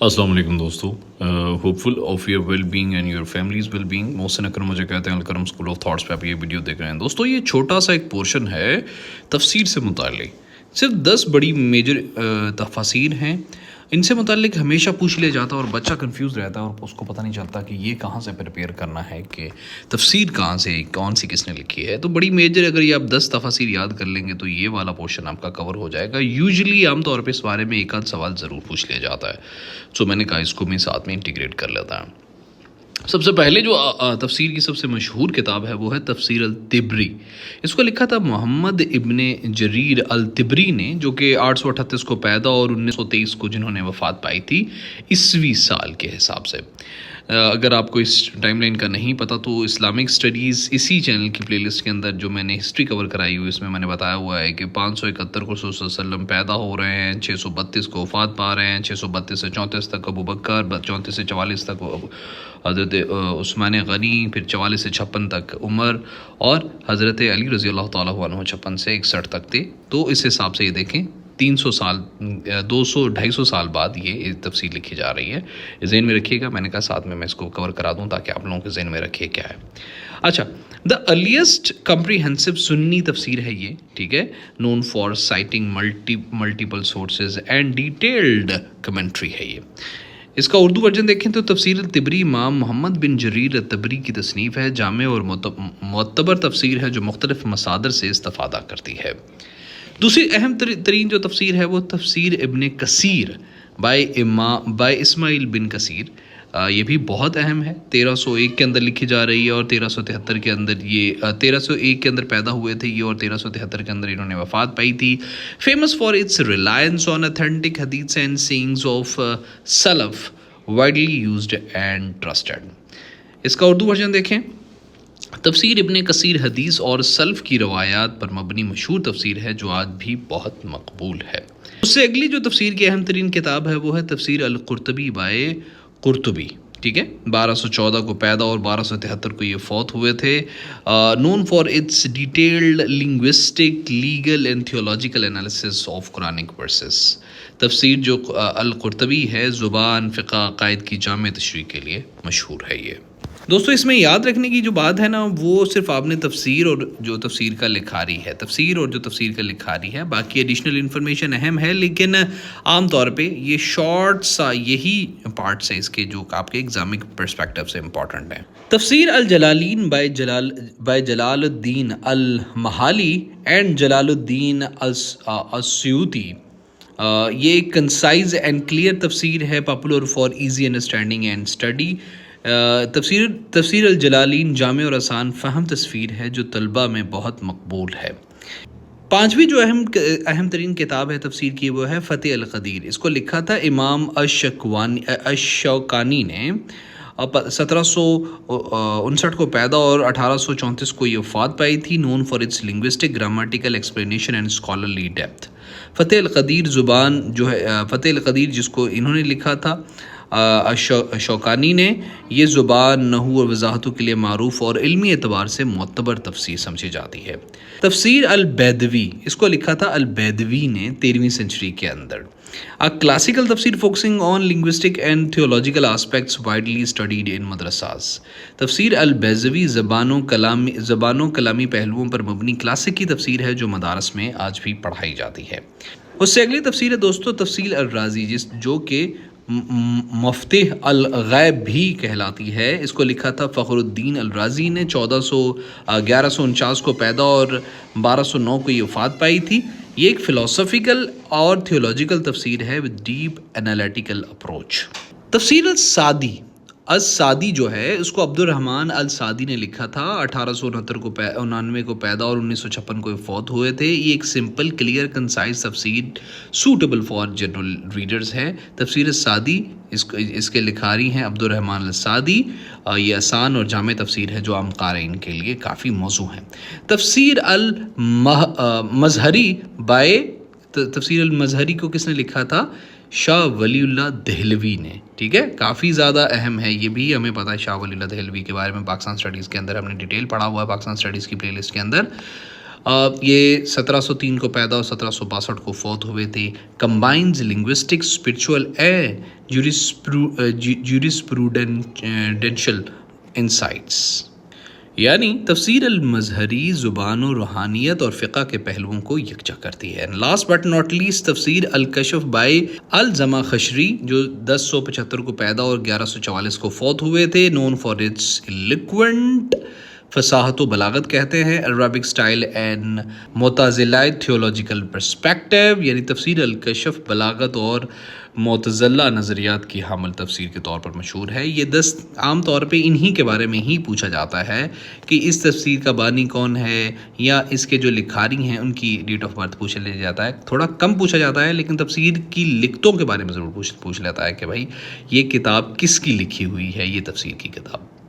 السلام علیکم دوستو، hope full of your well being and your families well being. Mohsin Akram مجھے کہتے ہیں، الکرم اسکول آف تھاٹس پہ آپ یہ ویڈیو دیکھ رہے ہیں۔ دوستو یہ چھوٹا سا ایک پورشن ہے تفسیر سے متعلق، صرف 10 بڑی میجر تفاسیر ہیں، ان سے متعلق ہمیشہ پوچھ لیا جاتا ہے اور بچہ کنفیوز رہتا ہے اور اس کو پتہ نہیں چلتا کہ یہ کہاں سے پریپیئر کرنا ہے، کہ تفسیر کہاں سے، کون سی کس نے لکھی ہے۔ تو بڑی میجر اگر یہ آپ 10 تفاسیر یاد کر لیں گے تو یہ والا پورشن آپ کا کور ہو جائے گا۔ یوزلی عام طور پہ اس بارے میں ایک آدھ سوال ضرور پوچھ لیا جاتا ہے، سو میں نے کہا اس کو میں ساتھ میں انٹیگریٹ کر لیتا ہوں۔ سب سے پہلے جو تفسیر کی سب سے مشہور کتاب ہے وہ ہے تفسیر الطبری۔ اس کو لکھا تھا محمد ابن جریر الطبری نے، جو کہ 838 کو پیدا اور 1923 کو جنہوں نے وفات پائی تھی عیسوی سال کے حساب سے۔ اگر آپ کو اس ٹائم لائن کا نہیں پتہ تو اسلامک اسٹڈیز اسی چینل کی پلے لسٹ کے اندر جو میں نے ہسٹری کور کرائی ہوئی، اس میں نے بتایا ہوا ہے کہ 571 کو رسول صلی اللہ علیہ وسلم پیدا ہو رہے ہیں، 632 کو وفات پا رہے ہیں، 632 سے 34 تک ابو بکر، 34 سے 44 تک حضرت عثمان غنی، پھر 44 سے 56 تک عمر، اور حضرت علی رضی اللہ تعالیٰ عنہ 56 سے 61 تک تھے۔ تو اس حساب سے یہ دیکھیں 300 سال 250 سال بعد یہ تفسیر لکھی جا رہی ہے۔ ذہن میں رکھیے گا، میں نے کہا ساتھ میں اس کو کور کرا دوں تاکہ آپ لوگوں کے ذہن میں رکھیے کیا ہے۔ اچھا، دا ارلیسٹ کمپریہنسو سنی تفسیر ہے یہ، ٹھیک ہے، known for citing multiple sources and detailed commentary ہے یہ۔ اس کا اردو ورژن دیکھیں تو تفسیر الطبری امام محمد بن جریر الطبری کی تصنیف ہے، جامع اور معتبر تفسیر ہے جو مختلف مصادر سے استفادہ کرتی ہے۔ دوسری اہم ترین جو تفسیر ہے وہ تفسیر ابن کثیر بائی اسماعیل بن کثیر، یہ بھی بہت اہم ہے۔ 1301 کے اندر لکھی جا رہی ہے اور 1373 کے اندر یہ 1301 کے اندر پیدا ہوئے تھے یہ، اور 1373 کے اندر انہوں نے وفات پائی تھی۔ Famous for its reliance on authentic حدیث اینڈ سینگز آف سلف، وائڈلی یوزڈ اینڈ ٹرسٹڈ۔ اس کا اردو ورژن دیکھیں، تفسیر ابن کثیر حدیث اور سلف کی روایات پر مبنی مشہور تفسیر ہے جو آج بھی بہت مقبول ہے۔ اس سے اگلی جو تفسیر کی اہم ترین کتاب ہے وہ ہے تفسیر القرطبی بائے قرطبی، ٹھیک ہے، 1214 کو پیدا اور 1273 کو یہ فوت ہوئے تھے۔ Known for its detailed linguistic, legal and theological analysis of Quranic verses. تفسیر جو القرطبی ہے زبان، فقہ، عقائد کی جامع تشریح کے لیے مشہور ہے یہ۔ دوستو اس میں یاد رکھنے کی جو بات ہے نا، وہ صرف آپ نے تفسیر اور جو تفسیر کا لکھاری ہے، تفسیر اور جو تفسیر کا لکھاری ہے، باقی ایڈیشنل انفارمیشن اہم ہے، لیکن عام طور پہ یہ شارٹ سا یہی پارٹس ہیں اس کے جو آپ کے ایگزامک پرسپیکٹیو سے امپورٹنٹ ہیں۔ تفسیر الجلالین بائی جلال الدین المحالی اینڈ جلال الدین السیوطی، یہ ایک کنسائز اینڈ کلیئر تفسیر ہے، popular for easy understanding and study. تفسیر الجلالین جامع اور آسان فہم تصویر ہے جو طلبہ میں بہت مقبول ہے۔ پانچویں جو اہم ترین کتاب ہے تفسیر کی وہ ہے فتح القدیر۔ اس کو لکھا تھا امام الشوکانی نے، 1759 کو پیدا اور 1834 کو یہ وفات پائی تھی۔ Known for its linguistic, grammatical explanation and scholarly depth. فتح القدیر زبان جو ہے، فتح القدیر جس کو انہوں نے لکھا تھا شوکانی نے، یہ زبان، نحو اور وضاحتوں کے لیے معروف اور علمی اعتبار سے معتبر تفسیر سمجھی جاتی ہے۔ تفسیر البیدوی، اس کو لکھا تھا البیدوی نے 13ویں سینچری کے اندر۔ کلاسیکل تفسیر focusing on linguistic and theological aspects widely studied in مدرساز۔ تفسیر البیضوی زبان و کلامی پہلوؤں پر مبنی کلاسک کی تفسیر ہے جو مدارس میں آج بھی پڑھائی جاتی ہے۔ اس سے اگلی تفسیر ہے دوستو تفسیر الرازی، جو کہ مفتح الغیب بھی کہلاتی ہے۔ اس کو لکھا تھا فخر الدین الرازی نے، 1149 کو پیدا اور 1209 کو یہ وفات پائی تھی۔ یہ ایک فلسفیکل اور تھیولوجیکل تفسیر ہے with deep analytical approach۔ تفسیر السادی جو ہے اس کو عبد الرحمن السادی نے لکھا تھا، 1869 کو پیدا اور 1956 کو فوت ہوئے تھے۔ یہ ایک سمپل، کلیئر، کنسائز تفسیر سوٹیبل فار جنرل ریڈرز ہے۔ تفسیر السادی اس کے لکھاری ہیں عبد الرحمن السادی۔ یہ آسان اور جامع تفسیر ہے جو عام قارئین کے لیے کافی موزوں ہے۔ تفسیر المظہری تفسیر المظہری کو کس نے لکھا تھا؟ شاہ ولی اللہ دہلوی نے، ٹھیک ہے، کافی زیادہ اہم ہے، یہ بھی ہمیں پتہ ہے شاہ ولی اللہ دہلوی کے بارے میں۔ پاکستان اسٹڈیز کے اندر ہم نے ڈیٹیل پڑھا ہوا ہے، پاکستان اسٹڈیز کی پلے لسٹ کے اندر۔ یہ 1703 کو پیدا اور 1762 کو فوت ہوئے تھے. کمبائنز لنگوسٹکس اسپرچول جورسپروڈینشل انسائٹس، یعنی تفسیر المظہری زبان و روحانیت اور فقہ کے پہلوؤں کو یکجا کرتی ہے. لاسٹ بٹ ناٹ لیسٹ تفسیر الکشف بائی الزمخشری جو 1075 کو پیدا اور 1144 کو فوت ہوئے تھے. نون فار اٹس الیکوینٹ فصاحت و بلاغت کہتے ہیں. عربک اسٹائل اینڈ معتزلہ تھیولوجیکل پرسپیکٹیو، یعنی تفسیر الکشف بلاغت اور معتزلہ نظریات کی حامل تفسیر کے طور پر مشہور ہے. یہ 10 عام طور پہ انہی کے بارے میں ہی پوچھا جاتا ہے کہ اس تفسیر کا بانی کون ہے، یا اس کے جو لکھاری ہیں ان کی ڈیٹ آف برتھ پوچھ لیا جاتا ہے. تھوڑا کم پوچھا جاتا ہے، لیکن تفسیر کی لکھتوں کے بارے میں ضرور پوچھ لیتا ہے کہ بھائی یہ کتاب کس کی لکھی ہوئی ہے، یہ تفسیر کی کتاب.